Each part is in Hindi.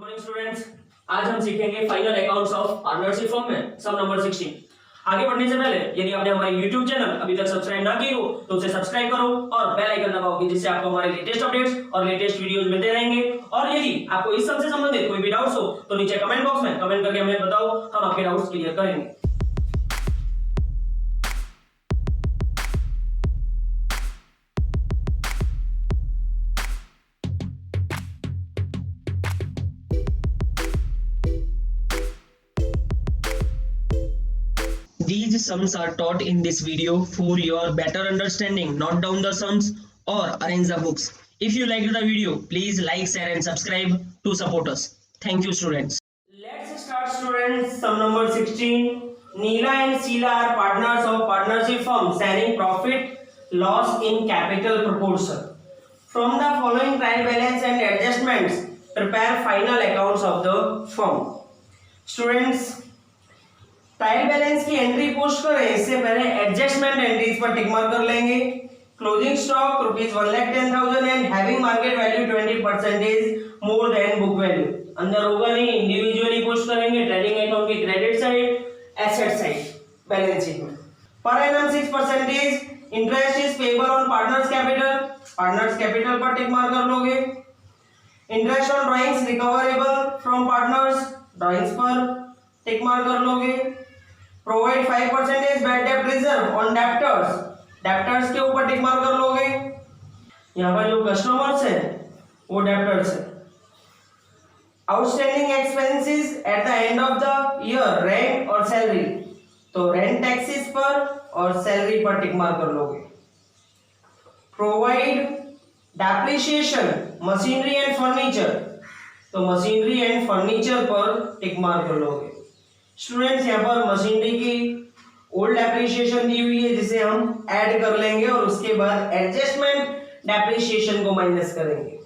Morning students. आज हम सीखेंगे final accounts of partnership firm में सम नंबर 16। आगे बढ़ने से पहले यदि आपने हमारे YouTube चैनल अभी तक सब्सक्राइब ना की हो तो उसे सब्सक्राइब करो और बेल आइकन दबाओ जिससे आपको हमारे लेटेस्ट अपडेट्स और लेटेस्ट वीडियोस मिलते रहेंगे। और यदि आपको इस सब से संबंधित कोई भी डाउट्स हो तो नीचे कमेंट बॉक्स में कमेंट करके हमें बताओ, हम आपके डाउट्स क्लियर करेंगे। These sums are taught in this video for your better understanding. Note down the sums or arrange the books. If you liked the video, please like, share and subscribe to support us. Thank you students. Let's start students. Sum number 16. Neela and Sheila are partners of partnership firm sharing profit loss in capital proportion. From the following trial balance and adjustments, prepare final accounts of the firm. Students, trial balance की एंट्री पोस्ट करें इससे पहले एडजस्टमेंट एंट्रीज पर टिक मार्क कर लेंगे। Closing stock ₹1,10,000 and having market value 20% more than book value. अंदर होगा नहीं, इंडिविजुअली पोस्ट करेंगे ट्रेडिंग अकाउंट की credit side, asset side balance sheet में। Per annum 6% interest is payable on partners capital पर टिक मार्क कर लोगे। Interest on drawings recoverable from partners, drawings पर टिक मार्क कर लोगे। Provide 5% bad debt reserve on debtors के ऊपर टिक मार्क कर लोगे। यहाँ पर जो कस्टमर्स है वो डेप्टर्स है। Outstanding expenses at the end of the year, rent और सैलरी, तो रेंट टैक्सेस पर और सैलरी पर टिक मार्क कर लोगे। Provide depreciation machinery and furniture, तो मशीनरी एंड फर्नीचर पर टिक मार्क कर लोगे। स्टूडेंट्स यहाँ पर मशीनरी की ओल्ड डेप्रिसिएशन दी हुई है जिसे हम ऐड कर लेंगे और उसके बाद एडजस्टमेंट डेप्रिसिएशन को माइनस करेंगे।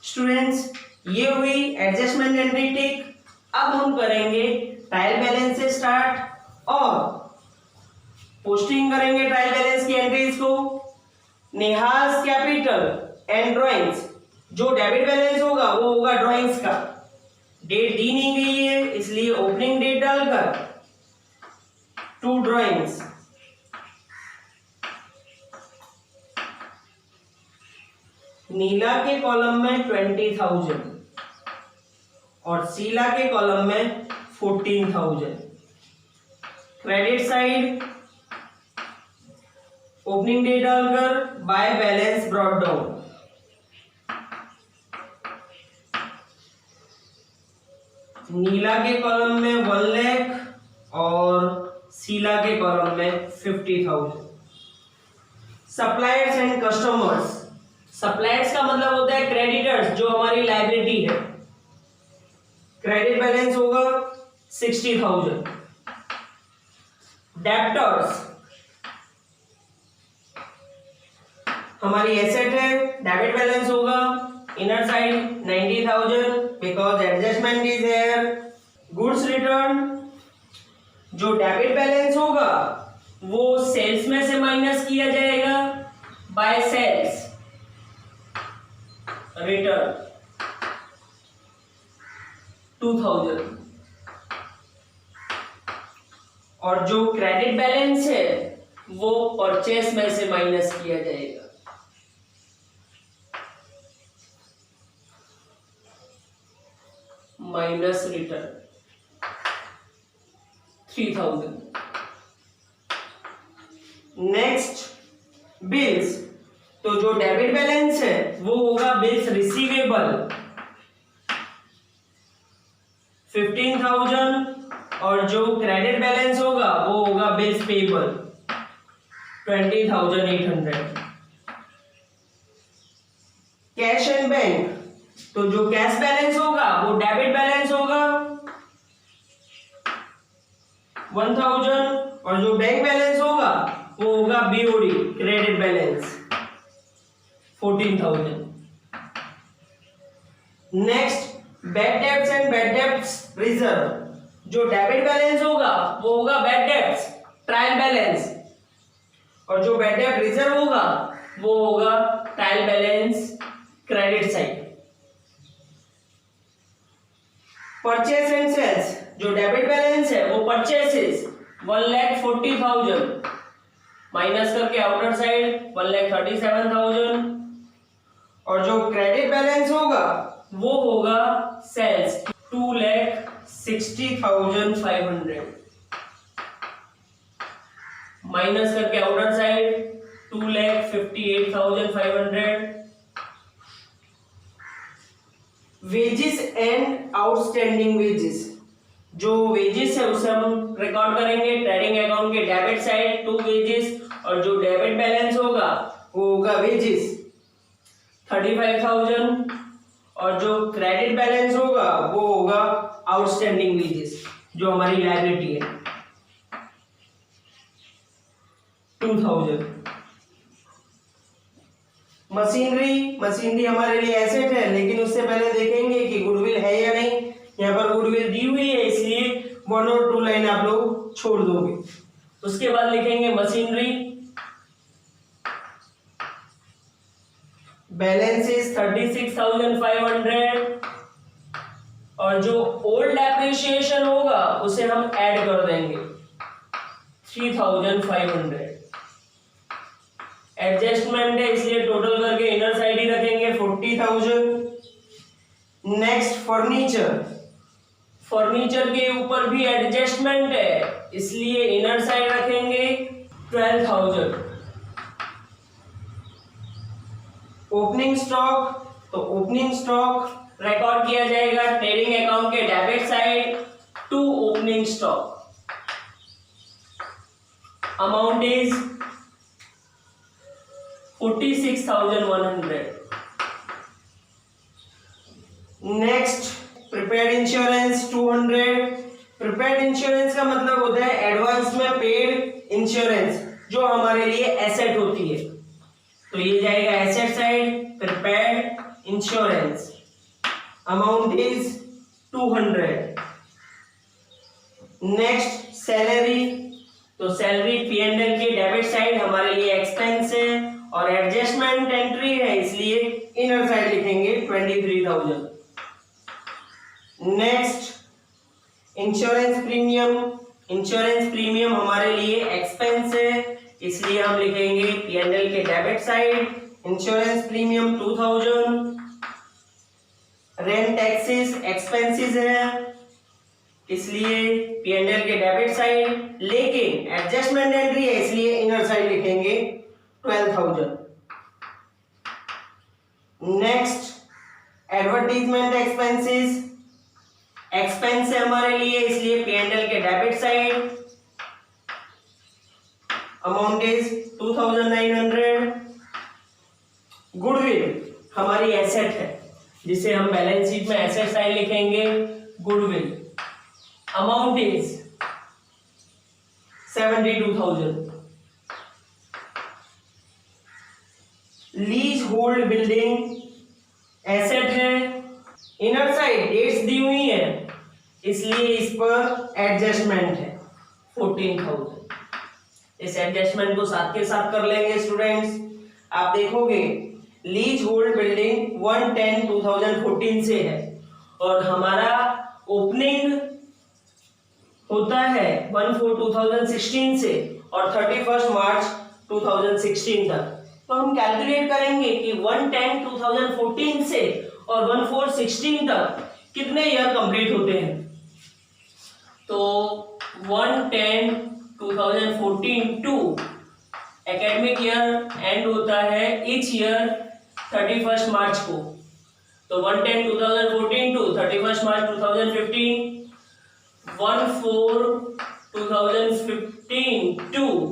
स्टूडेंट्स ये हुई एडजस्टमेंट एंट्री टिक। अब हम करेंगे ट्रायल बैलेंस से स्टार्ट और पोस्टिंग करेंगे ट्रायल बैलेंस की एंट्रीज को। नेहास कैपिटल एंड ड्राइंग्स, जो डेबिट बैलेंस होगा वो होगा ड्राइंग्स का। डेट दी नहीं गई है इसलिए ओपनिंग डेट डालकर टू ड्राइंग्स, नीला के कॉलम में 20,000 और शीला के कॉलम में 14,000। क्रेडिट साइड ओपनिंग डेट डालकर बाय बैलेंस ब्रॉट डाउन। नीला के कॉलम में 1 लाख और शीला के कॉलम में 50,000। सप्लायर्स एंड कस्टमर्स, सप्लायर्स का मतलब होता है क्रेडिटर्स, जो हमारी लायबिलिटी है। क्रेडिट बैलेंस होगा 60,000। डेब्टर्स हमारी एसेट है, डेबिट बैलेंस होगा inner side 90,000 because adjustment is here. Goods return, जो डेबिट बैलेंस होगा वो सेल्स में से माइनस किया जाएगा बाय सेल्स रिटर्न 2,000। और जो क्रेडिट बैलेंस है वो परचेस में से माइनस किया जाएगा माइनस रिटर्न 3,000। नेक्स्ट बिल्स, तो जो डेबिट बैलेंस है वो होगा बिल्स रिसीवेबल 15,000 और जो क्रेडिट बैलेंस होगा वो होगा bills payable 20,800। Cash and bank, तो जो कैश बैलेंस होगा वो डेबिट बैलेंस होगा 1,000 और जो बैंक बैलेंस होगा वो होगा BOD credit balance 14,000। Next bad debts and bad debts reserve, जो डेबिट बैलेंस होगा वो होगा बैड डेब्ट्स ट्रायल बैलेंस और जो बैड डेब्ट रिजर्व होगा वो होगा trial balance credit side. Purchase and sales, जो डेबिट बैलेंस है वो परचेसेस 1,40,000 माइनस करके आउटर साइड 1,37,000, और जो क्रेडिट बैलेंस होगा वो होगा सेल्स 2,60,500 माइनस करके outer side 2,58,500। Wages and outstanding wages, जो वेजेस है उसे हम रिकॉर्ड करेंगे ट्रेडिंग अकाउंट के डेबिट साइड टू वेजेस, और जो डेबिट बैलेंस होगा वो होगा वेजेस 35,000, और जो क्रेडिट बैलेंस होगा वो होगा आउटस्टैंडिंग वेजेस जो हमारी लायबिलिटी है 2,000। मशीनरी हमारे लिए एसेट है, लेकिन उससे पहले देखेंगे कि गुडविल है या नहीं। यहाँ पर गुडविल दी हुई है, इसलिए 1 और 2 लाइन आप लोग छोड़ दोगे। उसके बाद लिखेंगे मशीनरी बैलेंस इज 36,500, और जो ओल्ड एप्रिसिएशन होगा उसे हम ऐड कर देंगे 3,500। एडजस्टमेंट है इसलिए टोटल करके इनर साइड ही रखेंगे 40,000। नेक्स्ट फर्नीचर के ऊपर भी एडजस्टमेंट है इसलिए इनर साइड रखेंगे 12,000। ओपनिंग स्टॉक रिकॉर्ड किया जाएगा ट्रेडिंग अकाउंट के debit side to opening stock, amount is 46,100। Next prepaid insurance 200। Prepaid insurance का मतलब होता है एडवांस में पेड इंश्योरेंस जो हमारे लिए एसेट होती है, तो ये जाएगा asset side prepaid insurance, amount is 200। Next salary, तो सैलरी P&L के डेबिट साइड हमारे लिए एक्सपेंस है और एडजस्टमेंट एंट्री है इसलिए इनर साइड लिखेंगे 23,000। नेक्स्ट इंश्योरेंस प्रीमियम हमारे लिए एक्सपेंस है इसलिए हम लिखेंगे P&L के debit side insurance premium 2,000। Rent taxes expenses है इसलिए P&L के डेबिट साइड, लेकिन एडजस्टमेंट एंट्री है इसलिए इनर साइड लिखेंगे 12,000। नेक्स्ट एडवर्टाइजमेंट एक्सपेंस है हमारे लिए इसलिए P&L के debit side, amount is 2,900। Goodwill हमारी एसेट है जिसे हम बैलेंस शीट में एसेट साइड लिखेंगे goodwill, amount is 72,000। Lease hold building asset है, इनर साइड डेट्स दी हुई है इसलिए इस पर एडजस्टमेंट है 14,000। इस एडजस्टमेंट को साथ के साथ कर लेंगे स्टूडेंट्स। आप देखोगे लीज होल्ड बिल्डिंग 1/10/2014 से है और हमारा ओपनिंग होता है 1/4/2016 से और 31 मार्च 2016 तक। तो हम कैलकुलेट करेंगे कि 1/10/2014 से और 1/4/16 तक कितने ईयर कंप्लीट होते हैं। तो 1/10/2014 टू एकेडमिक ईयर एंड होता है ईच ईयर 31 मार्च को, तो 1/10/2014 to 31 March 2015, 1/4/2015 to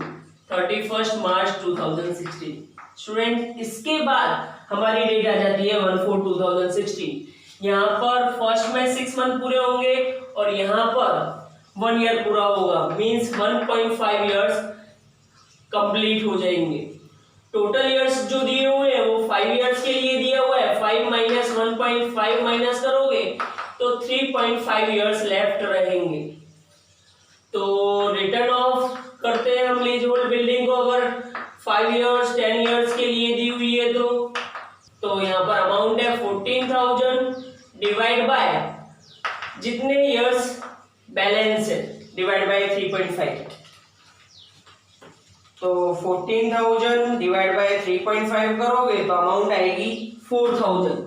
31 March 2016। Student इसके बाद हमारी डेट आ जाती है 1/4/2016। यहाँ पर फर्स्ट में 6 मंथ पूरे होंगे और यहाँ पर 1 ईयर पूरा होगा, मींस 1.5 ईयर्स कंप्लीट हो जाएंगे। टोटल ईयर्स जो दिए हुए हैं वो 5 ईयर्स के लिए दिया हुआ है, 5 माइनस 1.5 माइनस करोगे तो 3.5 ईयर्स लेफ्ट रहेंगे। तो रिटर्न ऑफ करते हैं हम लीज होल्ड बिल्डिंग को, अगर 5 ईयर्स 10 ईयर्स के लिए दी हुई है तो यहाँ पर अमाउंट है 14,000 डिवाइड बाय जितने इयर्स बैलेंस है डिवाइड बाय 3.5, तो 14,000 डिवाइड बाय 3.5 करोगे तो अमाउंट आएगी 4,000।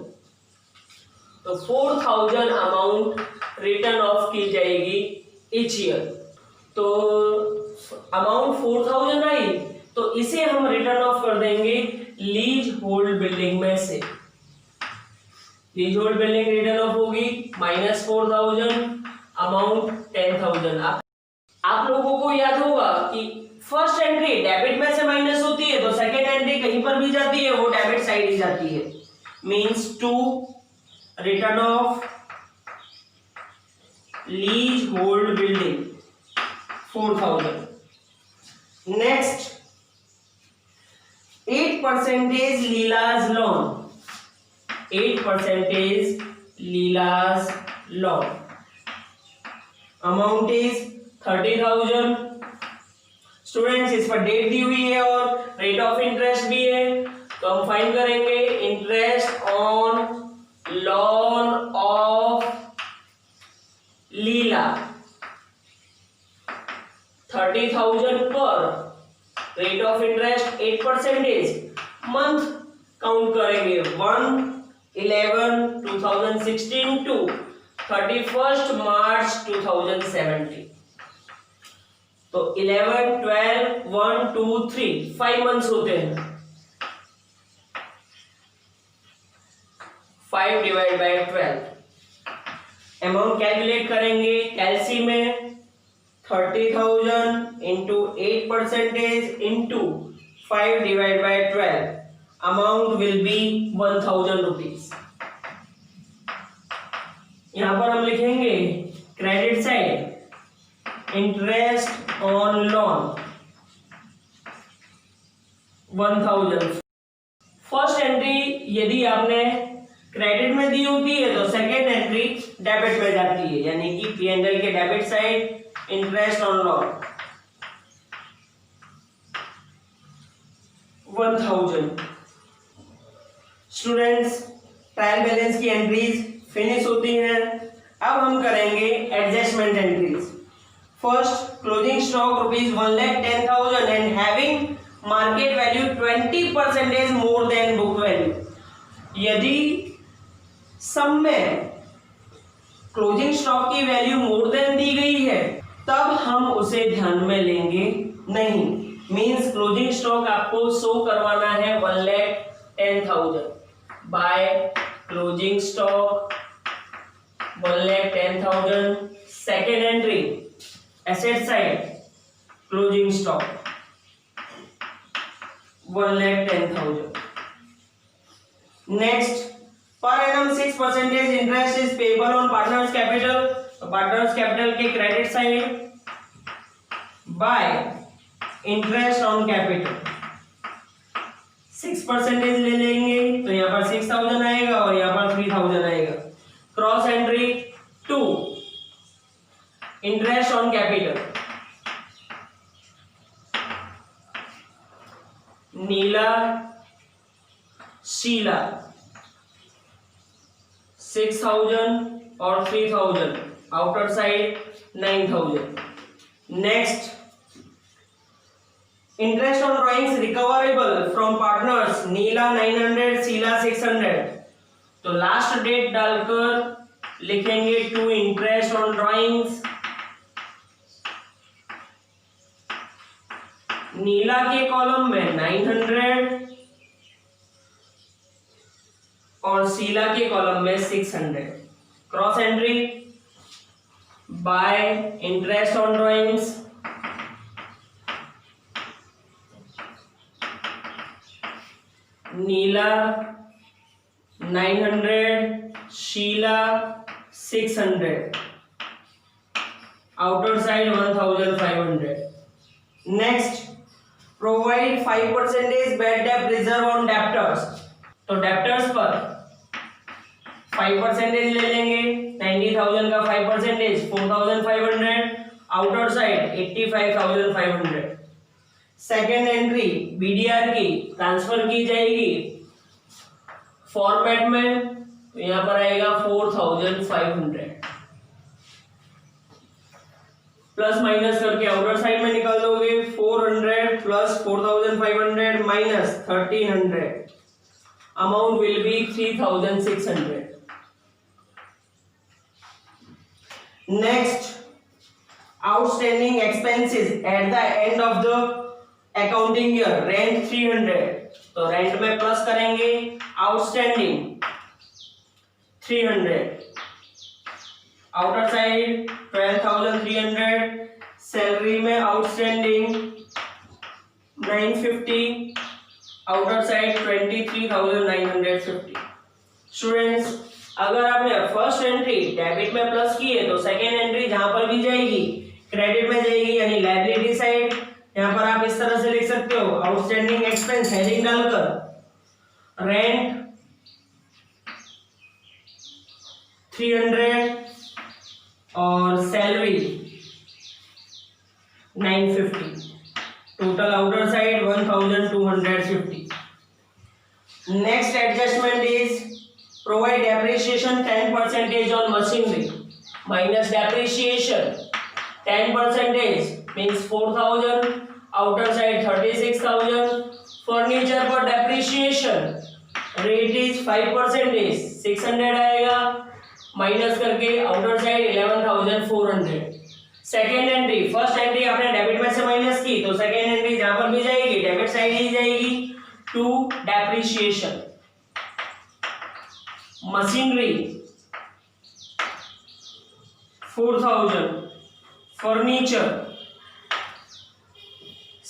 तो 4,000 अमाउंट रिटर्न ऑफ की जाएगी ईच ईयर। तो अमाउंट 4,000 आई तो इसे हम रिटर्न ऑफ कर देंगे लीज होल्ड बिल्डिंग में से। Lease hold building return of होगी -4,000, अमाउंट 10,000। आप लोगों को याद होगा कि फर्स्ट एंट्री डेबिट में से माइनस होती है तो सेकेंड एंट्री कहीं पर भी जाती है वो डेबिट साइड ही जाती है। Means to return of lease hold building 4,000। Next 8% लीलाज लोन, 8% लीलाज लोन, अमाउंट इज 30,000। स्टूडेंट्स इस पर डेट दी हुई है और रेट ऑफ इंटरेस्ट भी है, तो हम फाइंड करेंगे इंटरेस्ट ऑन लोन ऑफ लीला 30,000 पर rate of interest 8%। Month count करेंगे 1/11/2016 टू 31 मार्च 2017। तो 11, 12, 1, 2, 3 5 मंथ्स होते हैं। 5 डिवाइड बाय 12 अमाउंट कैलकुलेट करेंगे कैलसी में 30,000 into 8% into 5 divide by 12 amount will B 1,000 rupees. यहां पर हम लिखेंगे credit side interest on loan 1,000। First entry यदि आपने क्रेडिट में दी होती है तो सेकेंड एंट्री डेबिट में जाती है, यानी कि P&L के debit side interest on loan 1,000। Students trial balance की एंट्रीज फिनिश होती हैं। अब हम करेंगे adjustment entries. First closing stock ₹1,10,000 and having market value 20% more than book value. यदि सम में क्लोजिंग स्टॉक की वैल्यू मोर देन दी गई है तब हम उसे ध्यान में लेंगे नहीं। मींस क्लोजिंग स्टॉक आपको शो करवाना है 1,10,000 by closing stock 1,10,000। Second entry asset side closing stock 1,10,000। Next per annum 6% interest is payable on partners capital. Partners capital के credit side by interest on capital 6% ले लेंगे तो यहां पर 6,000 आएगा और यहां पर 3,000 आएगा। Cross entry 2 interest on capital Neela Sheela 6,000 और 3,000, outer side 9,000। Next interest on drawings recoverable from partners Neela 900 Sheela 600। तो लास्ट डेट डालकर लिखेंगे to interest on drawings. Neela के कॉलम में 900 और शीला के कॉलम में 600। Cross entry by interest on drawings Neela 900 Sheela 600, outer side 1,500। Next provide 5% bad debt reserve on debtors. तो डेप्टर्स पर 5% ले लेंगे। 90,000 का 5% 4,500, outer side 85,500। Second entry BDR की ट्रांसफर की जाएगी फॉर्मेट में, तो यहां पर आएगा 4,500। प्लस माइनस करके आउटर साइड में निकाल दोगे 400 plus 4500 minus 1300 amount will be 3600. Next, outstanding expenses at the end of the accounting year. Rent 300. तो रेंट में प्लस करेंगे आउटस्टैंडिंग 300. Outer side 12,300. सैलरी में आउटस्टैंडिंग 950. Outer side 23,950. स्टूडेंट्स, अगर आपने फर्स्ट एंट्री डेबिट में प्लस की है तो सेकेंड एंट्री जहां पर भी जाएगी क्रेडिट में जाएगी, यानी लायबिलिटी साइड. यहां पर आप इस तरह से लिख सकते हो आउटस्टैंडिंग एक्सपेंस हेडिंग डालकर रेंट 300 और salary 950. Total outer side 1250. Next adjustment is provide depreciation 10% on machinery minus depreciation 10% means 4,000. outer side 36,000. furniture पर depreciation rate is 5% 600 आएगा माइनस करके outer side 11,400. Second entry, first entry आपने डेबिट में से माइनस की तो सेकेंड एंट्री जहां पर भी जाएगी डेबिट साइड ही जाएगी to depreciation. Machinery 4,000. Furniture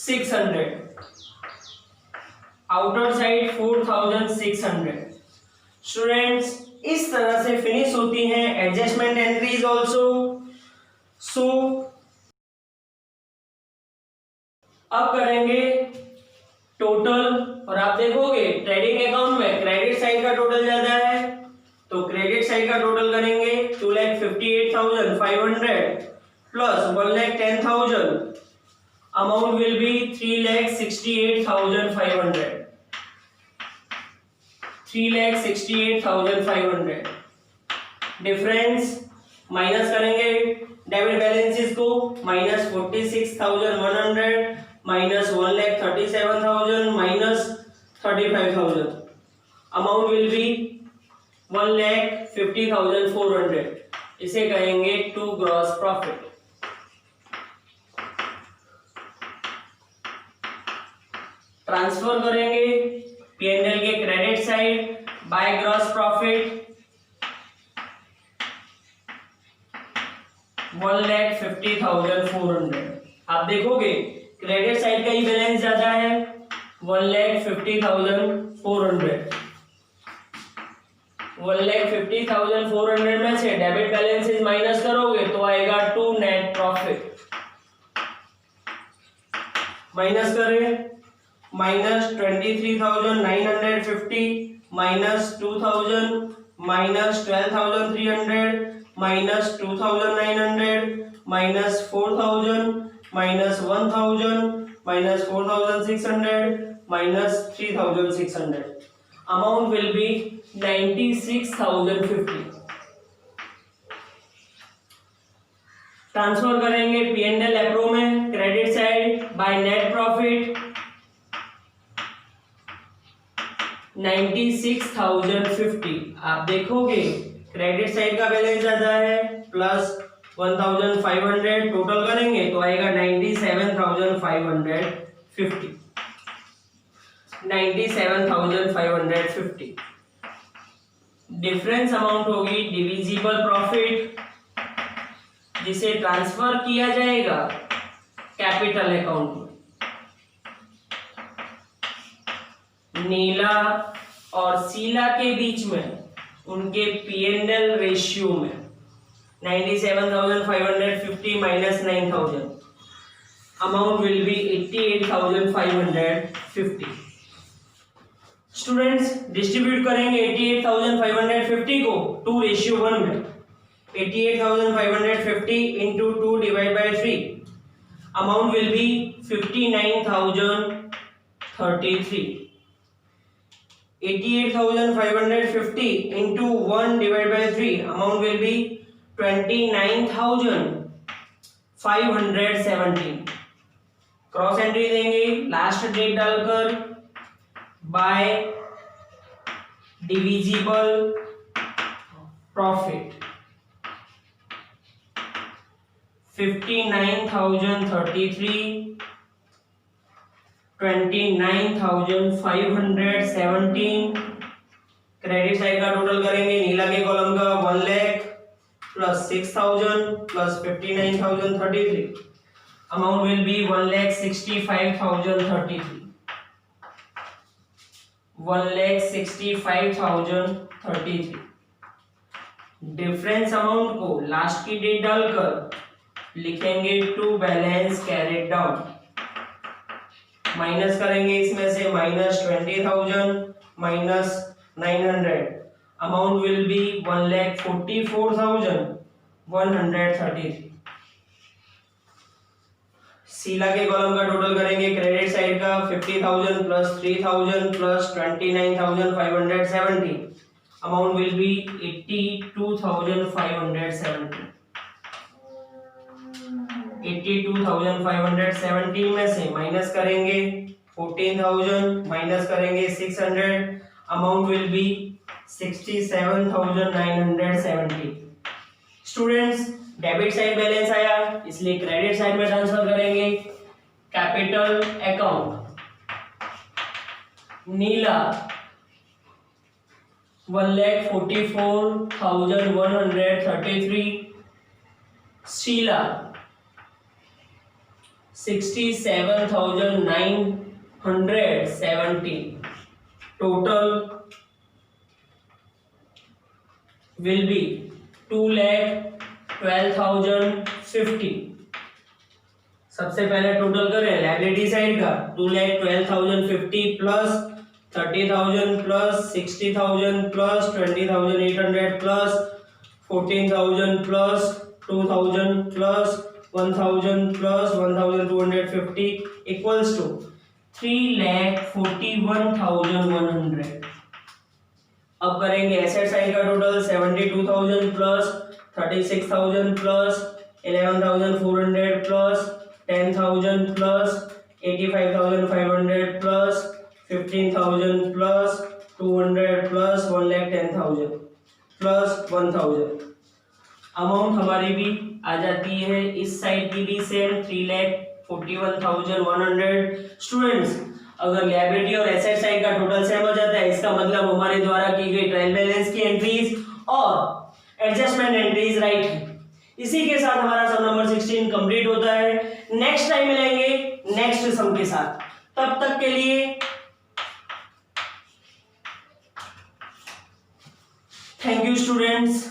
600. Outer side 4,600. Students, इस तरह से फिनिश होती हैं एडजस्टमेंट एंट्रीज ऑल्सो. सो अब करेंगे टोटल, और आप देखोगे ट्रेडिंग अकाउंट में क्रेडिट साइड का टोटल ज्यादा है तो क्रेडिट साइड का टोटल करेंगे 2,58,500 plus 1,10,000 amount will B 3,68,500. 3,68,500. Difference minus करेंगे डेबिट बैलेंसेस को minus 46,100 minus 1,37,000 minus 35,000 amount will B 1,50,400. इसे कहेंगे टू ग्रॉस प्रॉफिट. ट्रांसफर करेंगे P&L के credit side by gross profit 1,50,400. आप देखोगे क्रेडिट साइड का ही बैलेंस ज्यादा है 1,50,400. 1,50,400 में से डेबिट बैलेंसेस माइनस करोगे तो आएगा टू नेट प्रॉफिट. माइनस करें minus 23,950 minus 2,000 minus 12,300 minus 2,900 minus 4,000 minus 1,000 minus 4,600 minus 3,600 amount will B 96,050. Transfer करेंगे P&L एप्रो में credit side by net profit 96,050. आप देखोगे क्रेडिट साइड का बैलेंस ज्यादा है प्लस 1,500 टोटल करेंगे तो आएगा 97,550. 97,550. डिफरेंस अमाउंट होगी डिविजिबल प्रॉफिट जिसे ट्रांसफर किया जाएगा कैपिटल अकाउंट में. नीला और सीला के बीच में उनके P&L रेशियो में 97,550 minus 9,000 amount will B 88,550. Students, distribute करेंगे 88,550 को 2:1 में. 88,550 into 2 divided by 3 amount will be 59,033. 88,550 into 1 divided by 3 amount will be 29,000. 517 cross entry देंगे लास्ट डेट डालकर by divisible profit 59,033 29,517 credit side का टोटल करेंगे नीला के कॉलम का 1 lakh plus 6,000 plus 59,033 amount will be 1,65,033 1,65,033 difference amount को लास्ट की डेट डालकर लिखेंगे to balance carried down minus करेंगे इसमें से -20,000 -900 अमाउंट विल बी 1,44,133 सीला के कॉलम का टोटल करेंगे क्रेडिट साइड का 50,000 plus 3,000 plus 29,570 amount will B 82,570 82,570 में से माइनस करेंगे 14,000 माइनस करेंगे 600 amount will be 67,970 students debit side balance आया इसलिए क्रेडिट साइड में ट्रांसफर करेंगे capital account Neela 1,44,133 Sheela 67,970 total will be 2,12,050 सबसे पहले टोटल करें लायबिलिटी साइड का 2,12,050 plus 30,000 plus 60,000 plus 20,800 plus 14,000 plus 2,000 plus 1,000 plus 1,250 equals to 3,41,100 अब करेंगे एसेट साइड का total 72,000 plus 36,000 plus 11,400 plus 10,000 plus 85,500 plus 15,000 plus 200 plus 1,10,000 plus 1,000 amount हमारी भी आ जाती है इस साइड की भी सेम 3,41,100 स्टूडेंट्स अगर लायबिलिटी और एसेट साइड का टोटल सेम हो जाता है इसका मतलब हमारे द्वारा की गई ट्रायल बैलेंस की एंट्रीज और एडजस्टमेंट एंट्रीज राइट है इसी के साथ हमारा सम नंबर 16 कंप्लीट होता है नेक्स्ट टाइम मिलेंगे नेक्स्ट सम के साथ तब तक के लिए थैंक यू स्टूडेंट्स